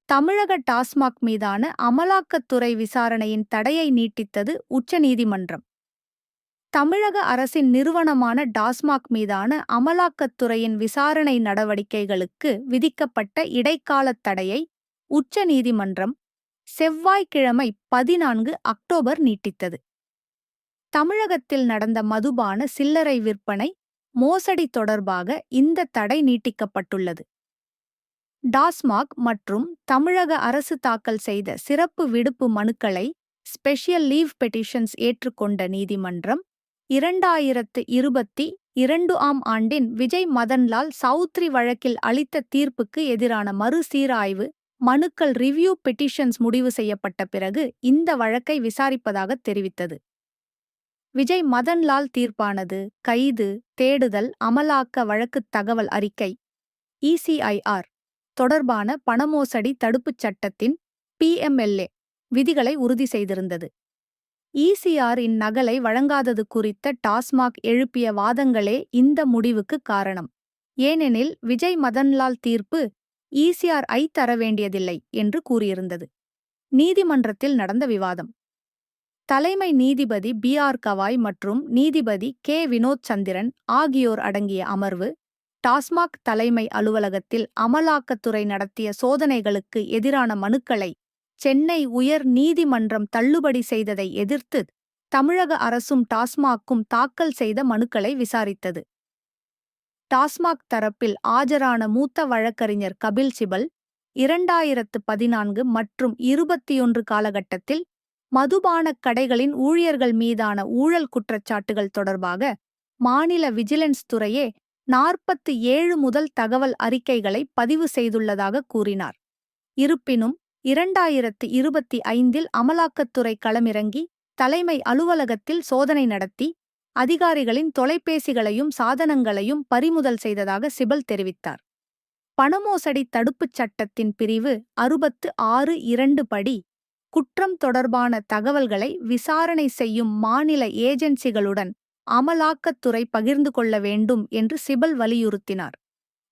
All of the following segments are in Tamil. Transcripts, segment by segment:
தமிழக டாஸ்மாக் மீதான அமலாக்கத்துறை விசாரணையின் தடையை நீட்டித்தது உச்சநீதிமன்றம். தமிழக அரசின் நிறுவனமான டாஸ்மாக் மீதான அமலாக்கத்துறையின் விசாரணை நடவடிக்கைகளுக்கு விதிக்கப்பட்ட இடைக்காலத் தடையை உச்சநீதிமன்றம் செவ்வாய்க்கிழமை 14 அக்டோபர் நீட்டித்தது. தமிழகத்தில் நடந்த மதுபான சில்லறை விற்பனை மோசடி தொடர்பாக இந்த தடை நீட்டிக்கப்பட்டுள்ளது. டாஸ்மாக் மற்றும் தமிழக அரசு தாக்கல் செய்த சிறப்பு விடுப்பு மனுக்களை ஸ்பெஷல் லீவ் பெட்டிஷன்ஸ் ஏற்றுக்கொண்ட நீதிமன்றம் 2022ஆம் ஆண்டின் விஜய் மதன்லால் சௌத்ரி வழக்கில் அளித்த தீர்ப்புக்கு எதிரான மறுசீராய்வு மனுக்கள் ரிவ்யூ பெட்டிஷன்ஸ் முடிவு செய்யப்பட்ட பிறகு இந்த வழக்கை விசாரிப்பதாக தெரிவித்தது. விஜய் மதன்லால் தீர்ப்பானது கைது, தேடுதல், அமலாக்க வழக்குத் தகவல் அறிக்கை ECIR தொடர்பான பணமோசடி தடுப்புச் சட்டத்தின் PMLA விதிகளை உறுதி செய்திருந்தது. ECR இன் நகலை வழங்காதது குறித்த டாஸ்மாக் எழுப்பிய வாதங்களே இந்த முடிவுக்கு காரணம். ஏனெனில் விஜய் மதன்லால் தீர்ப்பு ECR ஐ தர வேண்டியதில்லை என்று கூறியிருந்தது. நீதிமன்றத்தில் நடந்த விவாதம். தலைமை நீதிபதி BR கவாய் மற்றும் நீதிபதி K வினோத் சந்திரன் ஆகியோர் அடங்கிய அமர்வு டாஸ்மாக் தலைமை அலுவலகத்தில் அமலாக்கத்துறை நடத்திய சோதனைகளுக்கு எதிரான மனுக்களை சென்னை உயர் நீதிமன்றம் தள்ளுபடி செய்ததை எதிர்த்து தமிழக அரசும் டாஸ்மாக்கும் தாக்கல் செய்த மனுக்களை விசாரித்தது. டாஸ்மாக் தரப்பில் ஆஜரான மூத்த வழக்கறிஞர் கபில் சிபல் 2014 மற்றும் 21 காலகட்டத்தில் மதுபானக் கடைகளின் ஊழியர்கள் மீதான ஊழல் குற்றச்சாட்டுகள் தொடர்பாக மாநில விஜிலன்ஸ் துறையே 47 முதல் தகவல் அறிக்கைகளை பதிவு செய்துள்ளதாக கூறினார். இருப்பினும் 2025இல் அமலாக்கத்துறை களமிறங்கி தலைமை அலுவலகத்தில் சோதனை நடத்தி அதிகாரிகளின் தொலைபேசிகளையும் சாதனங்களையும் பறிமுதல் செய்ததாக சிபல் தெரிவித்தார். பணமோசடி தடுப்புச் சட்டத்தின் பிரிவு 66(2) படி குற்றம் தொடர்பான தகவல்களை விசாரணை செய்யும் மாநில ஏஜென்சிகளுடன் அமலாக்கத்துறை பகிர்ந்து கொள்ள வேண்டும் என்று சிபல் வலியுறுத்தினார்.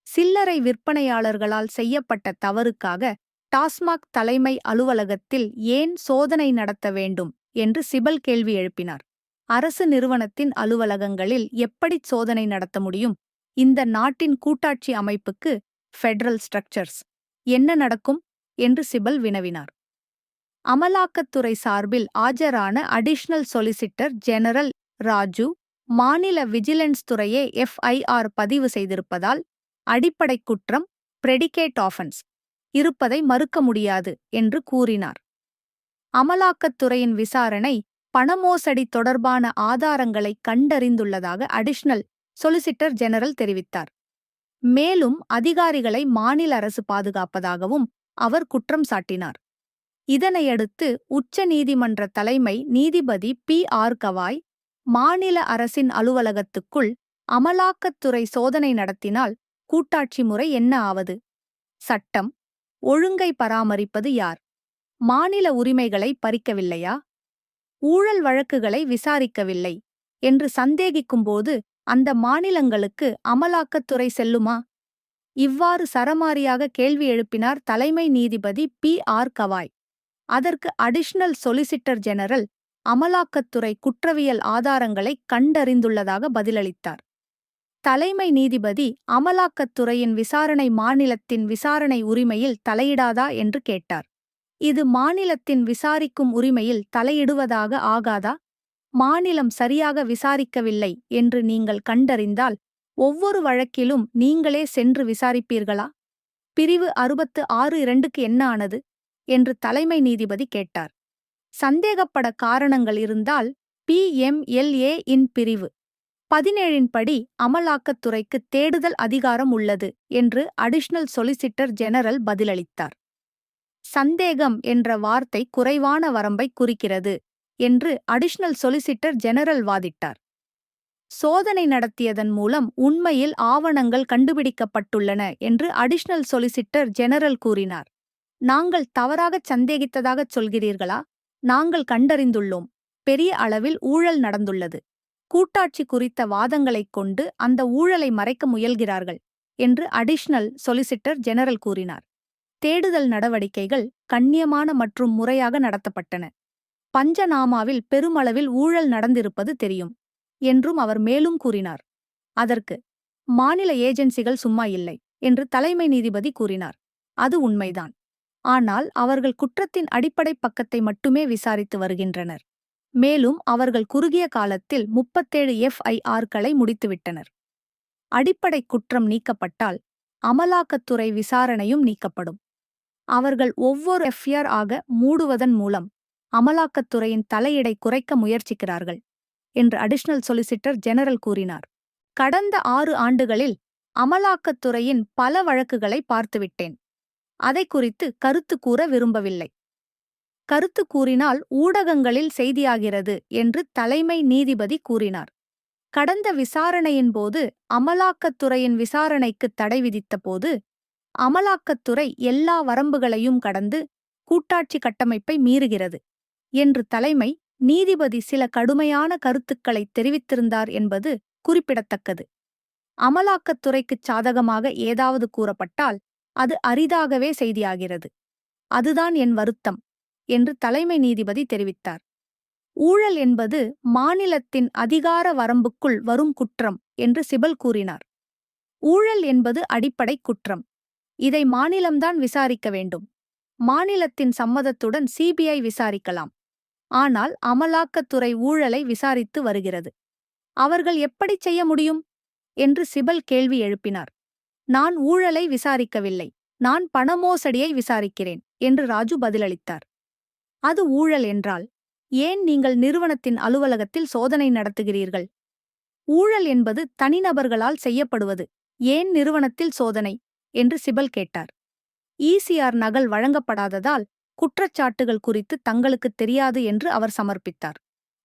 சில்லறை விற்பனையாளர்களால் செய்யப்பட்ட தவறுக்காக டாஸ்மாக் தலைமை அலுவலகத்தில் ஏன் சோதனை நடத்த வேண்டும் என்று சிபல் கேள்வி எழுப்பினார். அரசு நிறுவனத்தின் அலுவலகங்களில் எப்படி சோதனை நடத்த முடியும்? இந்த நாட்டின் கூட்டாட்சி அமைப்புக்கு ஃபெடரல் ஸ்ட்ரக்சர்ஸ் என்ன நடக்கும் என்று சிபல் வினவினார். அமலாக்கத்துறை சார்பில் ஆஜரான அடிஷனல் சொலிசிட்டர் ஜெனரல் ராஜு மாநில விஜிலன்ஸ் துறையே FIR பதிவு செய்திருப்பதால் அடிப்படை குற்றம் பிரெடிகேட் ஆஃபென்ஸ் இருப்பதை மறுக்க முடியாது என்று கூறினார். அமலாக்கத்துறையின் விசாரணை பணமோசடி தொடர்பான ஆதாரங்களை கண்டறிந்துள்ளதாக அடிஷனல் சொலிசிட்டர் ஜெனரல் தெரிவித்தார். மேலும் அதிகாரிகளை மாநில அரசு பாதுகாப்பதாகவும் அவர் குற்றம் சாட்டினார். இதனையடுத்து உச்ச நீதிமன்ற தலைமை நீதிபதி PR கவாய் மாநில அரசின் அலுவலகத்துக்குள் அமலாக்கத்துறை சோதனை நடத்தினால் கூட்டாட்சி முறை என்ன ஆவது? சட்டம் ஒழுங்கை பராமரிப்பது யார்? மாநில உரிமைகளை பறிக்கவில்லையா? ஊழல் வழக்குகளை விசாரிக்கவில்லை என்று சந்தேகிக்கும்போது அந்த மாநிலங்களுக்கு அமலாக்கத்துறை செல்லுமா? இவ்வாறு சரமாரியாக கேள்வி எழுப்பினார் தலைமை நீதிபதி PR கவாய். அதற்கு அடிஷனல் சொலிசிட்டர் ஜெனரல் அமலாக்கத்துறை குற்றவியல் ஆதாரங்களை கண்டறிந்துள்ளதாக பதிலளித்தார். தலைமை நீதிபதி அமலாக்கத்துறையின் விசாரணை மாநிலத்தின் விசாரணை உரிமையில் தலையிடாதா என்று கேட்டார். இது மாநிலத்தின் விசாரிக்கும் உரிமையில் தலையிடுவதாக ஆகாதா? மாநிலம் சரியாக விசாரிக்கவில்லை என்று நீங்கள் கண்டறிந்தால் ஒவ்வொரு வழக்கிலும் நீங்களே சென்று விசாரிப்பீர்களா? பிரிவு 66(2)க்கு என்ன ஆனது என்று தலைமை நீதிபதி கேட்டார். சந்தேகப்பட காரணங்கள் இருந்தால் PMLA இன் பிரிவு 17 படி அமலாக்கத்துறைக்கு தேடுதல் அதிகாரம் உள்ளது என்று அடிஷனல் சொலிசிட்டர் ஜெனரல் பதிலளித்தார். சந்தேகம் என்ற வார்த்தை குறைவான வரம்பை குறிக்கிறது என்று அடிஷனல் சொலிசிட்டர் ஜெனரல் வாதிட்டார். சோதனை நடத்தியதன் மூலம் உண்மையில் ஆவணங்கள் கண்டுபிடிக்கப்பட்டுள்ளன என்று அடிஷனல் சொலிசிட்டர் ஜெனரல் கூறினார். நாங்கள் தவறாகச் சந்தேகித்ததாகச் சொல்கிறீர்களா? நாங்கள் கண்டறிந்துள்ளோம். பெரிய அளவில் ஊழல் நடந்துள்ளது. கூட்டாட்சி குறித்த வாதங்களைக் கொண்டு அந்த ஊழலை மறைக்க முயல்கிறார்கள் என்று அடிஷனல் சொலிசிட்டர் ஜெனரல் கூறினார். தேடுதல் நடவடிக்கைகள் கண்ணியமான மற்றும் முறையாக நடத்தப்பட்டன. பஞ்சநாமாவில் பெருமளவில் ஊழல் நடந்திருப்பது தெரியும் என்றும் அவர் மேலும் கூறினார். அதற்கு மாநில ஏஜென்சிகள் சும்மா இல்லை என்று தலைமை நீதிபதி கூறினார். அது உண்மைதான். ஆனால் அவர்கள் குற்றத்தின் அடிப்படை பக்கத்தை மட்டுமே விசாரித்து வருகின்றனர். மேலும் அவர்கள் குறுகிய காலத்தில் 37 FIRகளை முடித்துவிட்டனர். அடிப்படை குற்றம் நீக்கப்பட்டால் அமலாக்கத்துறை விசாரணையும் நீக்கப்படும். அவர்கள் ஒவ்வொரு FIR ஆக மூடுவதன் மூலம் அமலாக்கத்துறையின் தலையீடை குறைக்க முயற்சிக்கிறார்கள் என்று அடிஷனல் சொலிசிட்டர் ஜெனரல் கூறினார். கடந்த 6 ஆண்டுகளில் அமலாக்கத்துறையின் பல வழக்குகளை பார்த்துவிட்டேன். அதை குறித்து கருத்து கூற விரும்பவில்லை. கருத்து கூறினால் ஊடகங்களில் செய்தியாகிறது என்று தலைமை நீதிபதி கூறினார். கடந்த விசாரணையின் போது அமலாக்கத்துறையின் விசாரணைக்கு தடை விதித்த போது அமலாக்கத்துறை எல்லா வரம்புகளையும் கடந்து கூட்டாட்சி கட்டமைப்பை மீறுகிறது என்று தலைமை நீதிபதி சில கடுமையான கருத்துக்களை தெரிவித்திருந்தார் என்பது குறிப்பிடத்தக்கது. அமலாக்கத்துறைக்குச் சாதகமாக ஏதாவது கூறப்பட்டால் அது அரிதாகவே செய்தியாகிறது. அதுதான் என் வருத்தம் என்று தலைமை நீதிபதி தெரிவித்தார். ஊழல் என்பது மாநிலத்தின் அதிகார வரம்புக்குள் வரும் குற்றம் என்று சிபல் கூறினார். ஊழல் என்பது அடிப்படை குற்றம். இதை மாநிலம்தான் விசாரிக்க வேண்டும். மாநிலத்தின் சம்மதத்துடன் CBI விசாரிக்கலாம். ஆனால் அமலாக்கத்துறை ஊழலை விசாரித்து வருகிறது. அவர்கள் எப்படி செய்ய முடியும் என்று சிபல் கேள்வி எழுப்பினார். நான் ஊழலை விசாரிக்கவில்லை, நான் பணமோசடியை விசாரிக்கிறேன் என்று ராஜு பதிலளித்தார். அது ஊழல் என்றால் ஏன் நீங்கள் நிறுவனத்தின் அலுவலகத்தில் சோதனை நடத்துகிறீர்கள்? ஊழல் என்பது தனிநபர்களால் செய்யப்படுவது, ஏன் நிறுவனத்தில் சோதனை என்று சிபல் கேட்டார். ECR நகல் வழங்கப்படாததால் குற்றச்சாட்டுகள் குறித்து தங்களுக்குத் தெரியாது என்று அவர் சமர்ப்பித்தார்.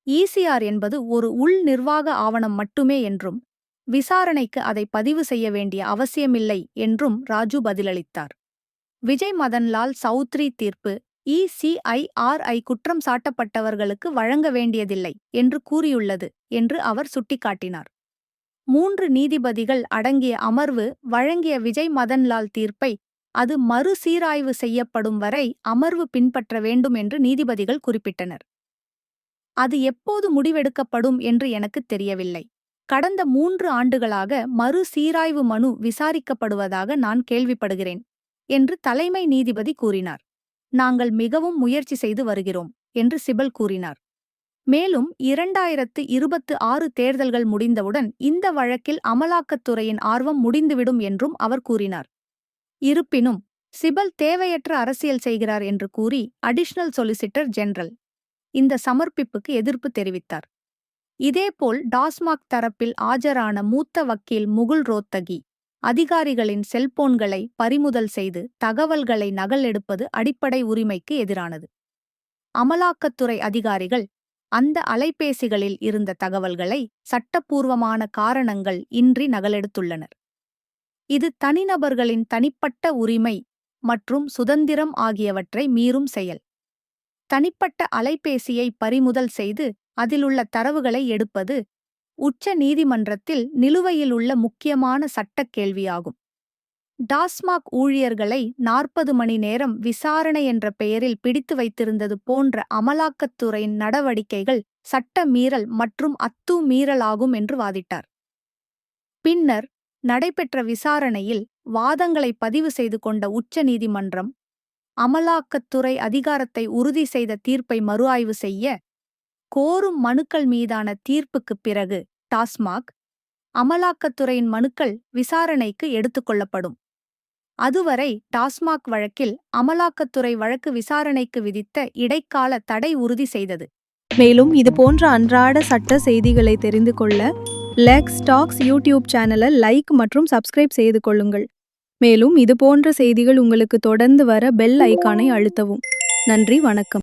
ECR என்பது ஒரு உள் நிர்வாக ஆவணம் மட்டுமே என்றும் விசாரணைக்கு அதை பதிவு செய்ய வேண்டிய அவசியமில்லை என்றும் ராஜு பதிலளித்தார். விஜய் மதன்லால் சௌத்ரி தீர்ப்பு ECIRI குற்றம் சாட்டப்பட்டவர்களுக்கு வழங்க வேண்டியதில்லை என்று கூறியுள்ளது என்று அவர் சுட்டிக்காட்டினார். 3 நீதிபதிகள் அடங்கிய அமர்வு வழங்கிய விஜய் மதன்லால் தீர்ப்பை அது மறுசீராய்வு செய்யப்படும் வரை அமர்வு பின்பற்ற வேண்டும் என்று நீதிபதிகள் குறிப்பிட்டனர். அது எப்போது முடிவெடுக்கப்படும் என்று எனக்குத் தெரியவில்லை. கடந்த 3 ஆண்டுகளாக மறுசீராய்வு மனு விசாரிக்கப்படுவதாக நான் கேள்விப்படுகிறேன் என்று தலைமை நீதிபதி கூறினார். நாங்கள் மிகவும் முயற்சி செய்து வருகிறோம் என்று சிபல் கூறினார். மேலும் 2026 தேர்தல்கள் முடிந்தவுடன் இந்த வழக்கில் அமலாக்கத்துறையின் ஆர்வம் முடிந்துவிடும் என்றும் அவர் கூறினார். இருப்பினும் சிபல் தேவையற்ற அரசியல் செய்கிறார் என்று கூறி அடிஷனல் சொலிசிட்டர் ஜெனரல் இந்த சமர்ப்பிப்புக்கு எதிர்ப்பு தெரிவித்தார். இதேபோல் டாஸ்மாக் தரப்பில் ஆஜரான மூத்த வக்கீல் முகுல் ரோத்தகி அதிகாரிகளின் செல்போன்களை பறிமுதல் செய்து தகவல்களை நகல் எடுப்பது அடிப்படை உரிமைக்கு எதிரானது. அமலாக்கத்துறை அதிகாரிகள் அந்த அலைபேசிகளில் இருந்த தகவல்களை சட்டப்பூர்வமான காரணங்கள் இன்றி நகலெடுத்துள்ளனர். இது தனிநபர்களின் தனிப்பட்ட உரிமை மற்றும் சுதந்திரம் ஆகியவற்றை மீறும் செயல். தனிப்பட்ட அலைபேசியை பறிமுதல் செய்து அதிலுள்ள தரவுகளை எடுப்பது உச்ச நீதிமன்றத்தில் நிலுவையில் உள்ள முக்கியமான சட்டக் கேள்வியாகும். டாஸ்மாக் ஊழியர்களை 40 மணி நேரம் விசாரணை என்ற பெயரில் பிடித்து வைத்திருந்தது போன்ற அமலாக்கத்துறையின் நடவடிக்கைகள் சட்ட மீறல் மற்றும் அத்துமீறலாகும் என்று வாதிட்டார். பின்னர் நடைபெற்ற விசாரணையில் வாதங்களை பதிவு செய்து கொண்ட உச்ச நீதிமன்றம் அமலாக்கத்துறை அதிகாரத்தை உறுதி செய்த தீர்ப்பை மறுஆய்வு செய்ய கோரும் மனுக்கள் மீதான தீர்ப்புக்குப் பிறகு டாஸ்மாக் அமலாக்கத்துறையின் மனுக்கள் விசாரணைக்கு எடுத்துக்கொள்ளப்படும். அதுவரை டாஸ்மாக் வழக்கில் அமலாக்கத்துறை வழக்கு விசாரணைக்கு விதித்த இடைக்கால தடை உறுதி செய்தது. மேலும் இது போன்ற அன்றாட சட்ட செய்திகளை தெரிந்து கொள்ள லெக்ஸ் டாக்ஸ் யூடியூப் சேனலை லைக் மற்றும் சப்ஸ்கிரைப் செய்து கொள்ளுங்கள். மேலும் இது போன்ற செய்திகள் உங்களுக்கு தொடர்ந்து வர பெல் ஐகானை அழுத்தவும். நன்றி, வணக்கம்.